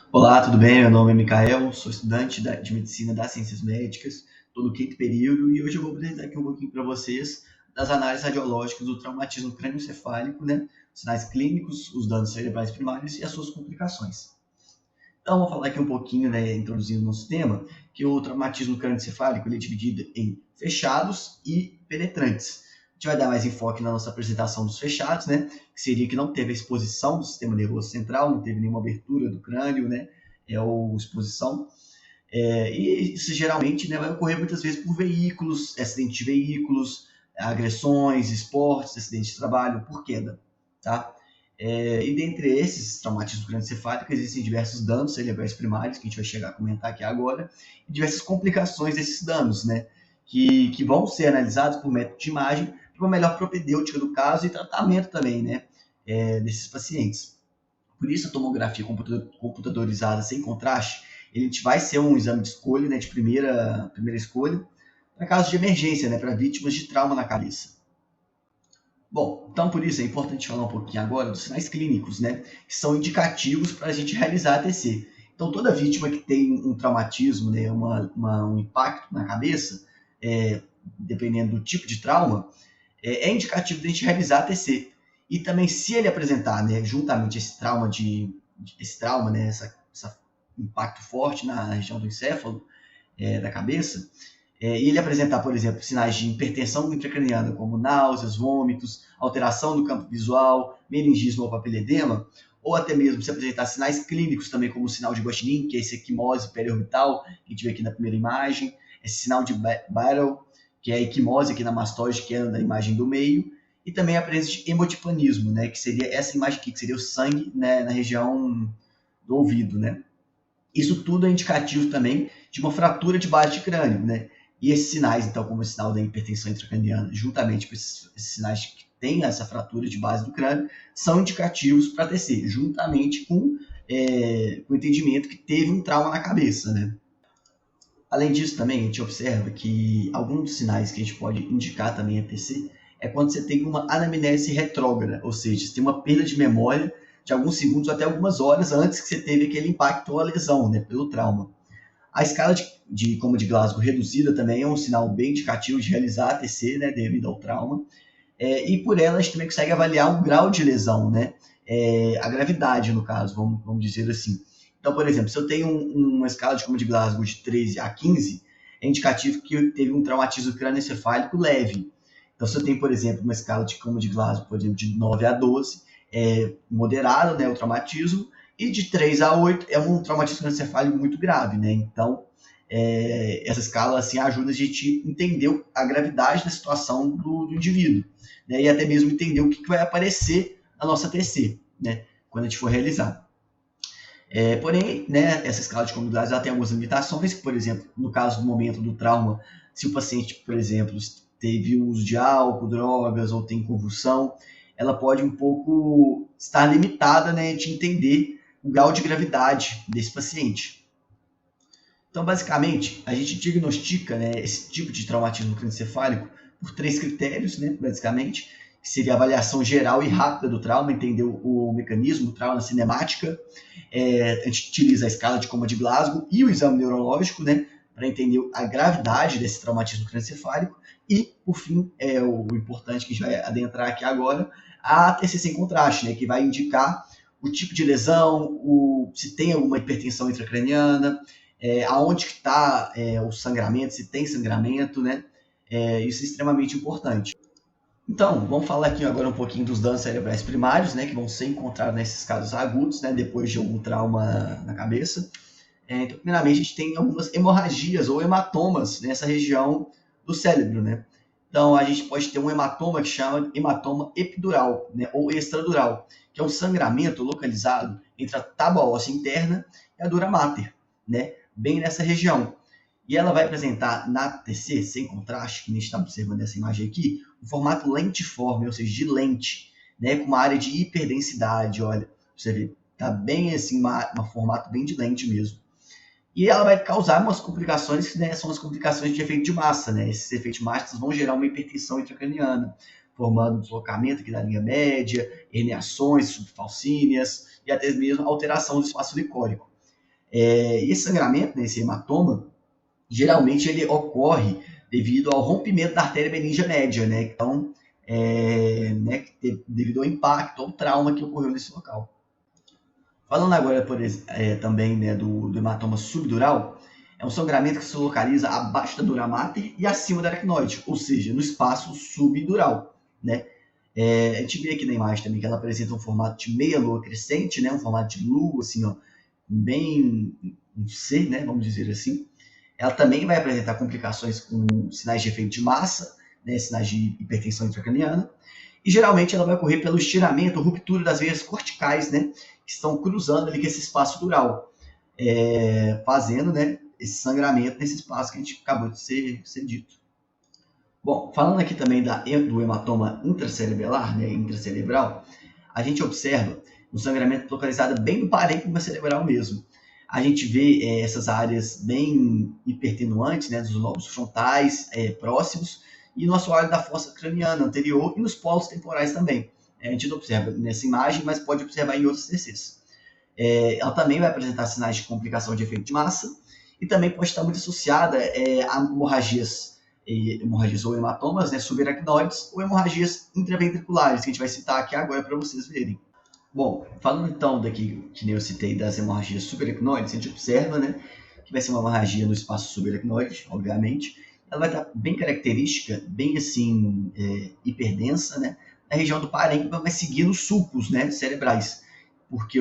Olá, tudo bem? Meu nome é Mikael, sou estudante de Medicina das Ciências Médicas, estou no quinto período e hoje eu vou apresentar aqui um pouquinho para vocês das análises radiológicas do traumatismo crânioencefálico, né? Sinais clínicos, os danos cerebrais primários e as suas complicações. Então, vou falar aqui um pouquinho, né, introduzindo o nosso tema, que o traumatismo crânioencefálico ele é dividido em fechados e penetrantes. A gente vai dar mais enfoque na nossa apresentação dos fechados, né, que seria que não teve a exposição do sistema nervoso central, não teve nenhuma abertura do crânio, né, ou exposição. E isso geralmente, né, vai ocorrer muitas vezes por veículos, acidentes de veículos, agressões, esportes, acidentes de trabalho, por queda, tá? E dentre esses traumatismos crânioencefálicos existem diversos danos cerebrais primários, que a gente vai chegar a comentar aqui agora, e diversas complicações desses danos, né? Que vão ser analisados por método de imagem para uma melhor propedêutica do caso e tratamento também, né? Desses pacientes. Por isso, a tomografia computadorizada sem contraste, ele vai ser um exame de escolha, né? De primeira escolha, para casos de emergência, né? Para vítimas de trauma na cabeça. Bom, então por isso é importante falar um pouquinho agora dos sinais clínicos, né? Que são indicativos para a gente realizar a TC. Então, toda vítima que tem um traumatismo, né, um impacto na cabeça, dependendo do tipo de trauma, é indicativo de a gente realizar a TC. E também, se ele apresentar, né, juntamente esse trauma, né, esse impacto forte na região do encéfalo, da cabeça, e ele apresentar, por exemplo, sinais de hipertensão intracraniana, como náuseas, vômitos, alteração do campo visual, meningismo ou papiledema, ou até mesmo se apresentar sinais clínicos também, como o sinal de Guaxinim, que é esse equimose periorbital, que a gente vê aqui na primeira imagem, esse sinal de Barrow, que é a equimose aqui na mastoide, que é na imagem do meio, e também a presença de hemotipanismo, né, que seria essa imagem aqui, que seria o sangue, né, na região do ouvido, né. Isso tudo é indicativo também de uma fratura de base de crânio, né? E esses sinais, então, como o sinal da hipertensão intracraniana, juntamente com esses sinais que têm essa fratura de base do crânio, são indicativos para TC, juntamente com o entendimento que teve um trauma na cabeça, né? Além disso, também a gente observa que alguns dos sinais que a gente pode indicar também a TC é quando você tem uma anamnese retrógrada, ou seja, você tem uma perda de memória de alguns segundos ou até algumas horas antes que você teve aquele impacto ou a lesão, né, pelo trauma. A escala de coma de Glasgow reduzida também é um sinal bem indicativo de realizar a TC, né, devido ao trauma. E por ela a gente também consegue avaliar o grau de lesão, né? A gravidade, no caso, vamos dizer assim. Então, por exemplo, se eu tenho uma escala de coma de Glasgow de 13 a 15, é indicativo que teve um traumatismo crânioencefálico leve. Então, se eu tenho, por exemplo, uma escala de coma de Glasgow, por exemplo, de 9 a 12, é moderado, né, o traumatismo, e de 3 a 8 é um traumatismo crânioencefálico muito grave, né? Então, essa escala assim, ajuda a gente entender a gravidade da situação do indivíduo, né? E até mesmo entender o que vai aparecer na nossa TC, né? Quando a gente for realizar. Porém, né, essa escala de comorbidades ela tem algumas limitações, por exemplo, no caso do momento do trauma, se o paciente, por exemplo, teve uso de álcool, drogas ou tem convulsão, ela pode um pouco estar limitada, né, de entender o grau de gravidade desse paciente. Então, basicamente, a gente diagnostica, né, esse tipo de traumatismo crânioencefálico por três critérios, né, basicamente, que seria a avaliação geral e rápida do trauma, entender o mecanismo, o trauma cinemática. A gente utiliza a escala de coma de Glasgow e o exame neurológico, né, para entender a gravidade desse traumatismo crânioencefálico. E, por fim, o importante que a gente vai adentrar aqui agora, a TC sem contraste, né, que vai indicar o tipo de lesão, se tem alguma hipertensão intracraniana, aonde que está o sangramento, se tem sangramento, né? Isso é extremamente importante. Então, vamos falar aqui agora um pouquinho dos danos cerebrais primários, né, que vão ser encontrados nesses casos agudos, né, depois de algum trauma na cabeça. Então, primeiramente, a gente tem algumas hemorragias ou hematomas nessa região do cérebro, né? Então, a gente pode ter um hematoma que chama hematoma epidural, né, ou extradural, que é um sangramento localizado entre a tábua óssea interna e a dura mater, né, bem nessa região. E ela vai apresentar na TC, sem contraste, que a gente está observando essa imagem aqui, um formato lentiforme, ou seja, de lente, né, com uma área de hiperdensidade, olha, você vê, tá bem assim, um formato bem de lente mesmo. E ela vai causar umas complicações que, né, são as complicações de efeito de massa, né? Esses efeitos de massa vão gerar uma hipertensão intracraniana, formando deslocamento aqui da linha média, herniações subfalcíneas e até mesmo alteração do espaço licórico. E esse sangramento, né, esse hematoma, geralmente ele ocorre devido ao rompimento da artéria meningia média, né? Então, né, devido ao impacto, ao trauma que ocorreu nesse local. Falando agora também, né, do hematoma subdural, é um sangramento que se localiza abaixo da dura mater e acima da aracnoide, ou seja, no espaço subdural, né? A gente vê aqui na imagem também que ela apresenta um formato de meia lua crescente, né? Um formato de lua, assim, ó, bem um C, né? Vamos dizer assim. Ela também vai apresentar complicações com sinais de efeito de massa, né? Sinais de hipertensão intracraniana. E geralmente ela vai ocorrer pelo estiramento, ruptura das veias corticais, né? Que estão cruzando ali com esse espaço dural, fazendo, né, esse sangramento nesse espaço que a gente acabou de ser dito. Bom, falando aqui também do hematoma intracerebral, né, intracerebral, a gente observa um sangramento localizado bem no parênquima cerebral mesmo. A gente vê essas áreas bem hipertenuantes, né, dos lobos frontais próximos, e no assoalho da fossa craniana anterior e nos polos temporais também. A gente não observa nessa imagem, mas pode observar em outros TCs. Ela também vai apresentar sinais de complicação de efeito de massa e também pode estar muito associada a hemorragias ou hematomas, né, subaracnoides ou hemorragias intraventriculares, que a gente vai citar aqui agora para vocês verem. Bom, falando então daqui, que nem eu citei, das hemorragias subaracnoides, a gente observa, né, que vai ser uma hemorragia no espaço subaracnoide, obviamente. Ela vai estar bem característica, bem assim, hiperdensa, né, na região do parênquima, mas seguindo os sulcos, né, cerebrais, porque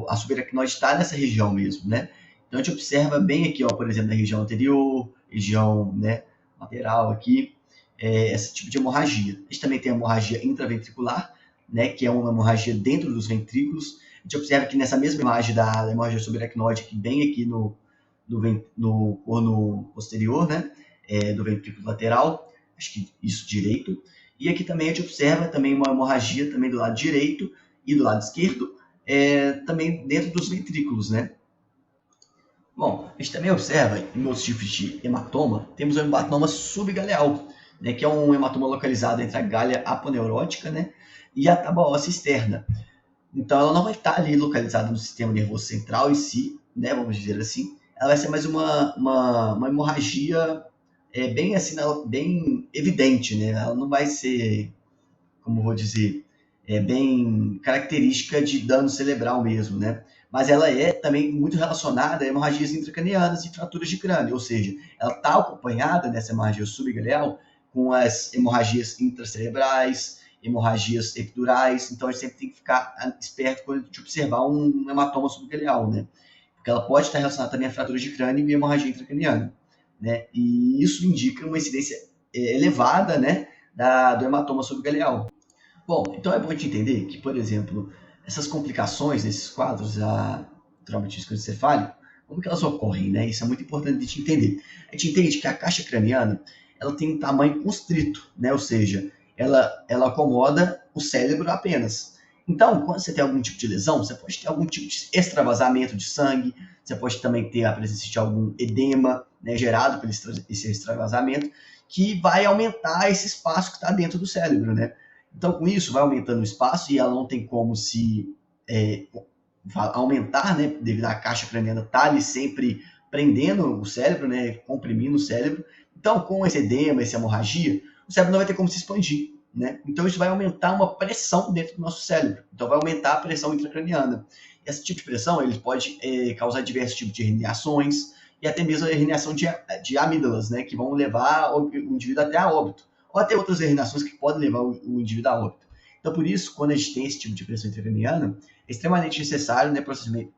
a subaracnoide está nessa região mesmo, né. Então a gente observa bem aqui, ó, por exemplo, na região anterior, região, né, lateral aqui, esse tipo de hemorragia. A gente também tem a hemorragia intraventricular, né, que é uma hemorragia dentro dos ventrículos. A gente observa que nessa mesma imagem da hemorragia subaracnoide, que bem aqui no corno posterior, né, do ventrículo lateral, acho que isso direito. E aqui também a gente observa também uma hemorragia também do lado direito e do lado esquerdo, também dentro dos ventrículos, né. Bom, a gente também observa em outros tipos de hematoma, temos o hematoma subgaleal, né, que é um hematoma localizado entre a galha aponeurótica, né, e a tábua óssea externa. Então, ela não vai estar ali localizada no sistema nervoso central em si, né, vamos dizer assim. Ela vai ser mais uma hemorragia bem assim, bem evidente, né? Ela não vai ser, como vou dizer, bem característica de dano cerebral mesmo, né? Mas ela é também muito relacionada a hemorragias intracranianas e fraturas de crânio, ou seja, ela está acompanhada nessa hemorragia subgaleal com as hemorragias intracerebrais, hemorragias epidurais, então a gente sempre tem que ficar esperto quando a gente observar um hematoma subgaleal, né? Porque ela pode estar relacionada também a fraturas de crânio e hemorragia intracraniana, né? E isso indica uma incidência elevada, né, do hematoma subgaleal. Bom, então é bom a gente entender que, por exemplo, essas complicações desses quadros traumatísticos encefálicos, como que elas ocorrem, né? Isso é muito importante a gente entender. A gente entende que a caixa craniana, ela tem um tamanho constrito, né? Ou seja, ela acomoda o cérebro apenas. Então, quando você tem algum tipo de lesão, você pode ter algum tipo de extravasamento de sangue, você pode também ter a presença de algum edema, né, gerado por esse extravasamento, que vai aumentar esse espaço que está dentro do cérebro, né? Então, com isso, vai aumentando o espaço e ela não tem como se aumentar, né? Devido à caixa craniana estar ali sempre prendendo o cérebro, né? Comprimindo o cérebro. Então, com esse edema, essa hemorragia, o cérebro não vai ter como se expandir, né? Então, isso vai aumentar uma pressão dentro do nosso cérebro. Então, vai aumentar a pressão intracraniana. Esse tipo de pressão ele pode causar diversos tipos de herniações e até mesmo a herniação de amígdalas, né? Que vão levar o indivíduo até a óbito ou até outras herniações que podem levar o indivíduo a óbito. Então, por isso, quando a gente tem esse tipo de pressão intracraniana, é extremamente necessário, né,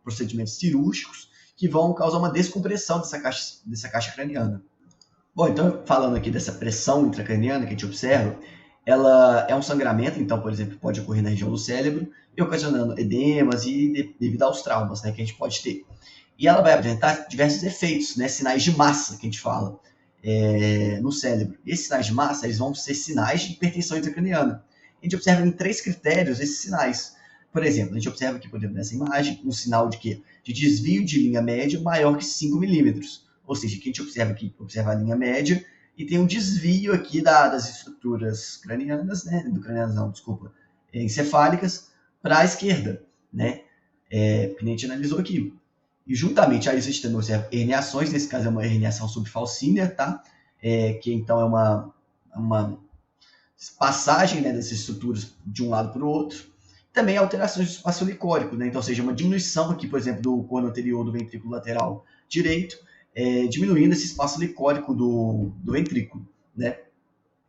procedimentos cirúrgicos que vão causar uma descompressão dessa caixa craniana. Bom, então, falando aqui dessa pressão intracraniana que a gente observa, ela é um sangramento, então, por exemplo, pode ocorrer na região do cérebro e ocasionando edemas e devido aos traumas, né, que a gente pode ter. E ela vai apresentar diversos efeitos, né, sinais de massa, que a gente fala, no cérebro. E esses sinais de massa eles vão ser sinais de hipertensão intracraniana. A gente observa em 3 critérios esses sinais. Por exemplo, a gente observa aqui, por exemplo, nessa imagem, um sinal de quê? De desvio de linha média maior que 5 milímetros. Ou seja, que a gente observa aqui, observa a linha média e tem um desvio aqui das estruturas cranianas, né? Do cranianas não, desculpa, encefálicas para a esquerda, né? Que a gente analisou aqui. E juntamente a isso a gente tem herniações, nesse caso é uma herniação subfalcínea, tá? Que então é uma passagem, né, dessas estruturas de um lado para o outro. Também alterações do espaço licórico, né? Então, seja uma diminuição aqui, por exemplo, do corno anterior do ventrículo lateral direito, diminuindo esse espaço licórico do ventrículo, né?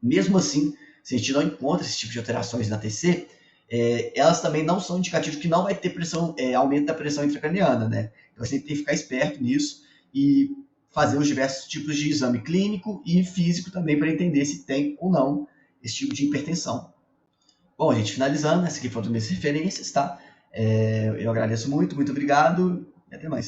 Mesmo assim, se a gente não encontra esse tipo de alterações na TC, elas também não são indicativos que não vai ter pressão, aumento da pressão intracraniana, né? Então, você tem que ficar esperto nisso e fazer os diversos tipos de exame clínico e físico também para entender se tem ou não esse tipo de hipertensão. Bom, a gente finalizando, essa aqui foram minhas referências, tá? Eu agradeço muito, muito obrigado e até mais.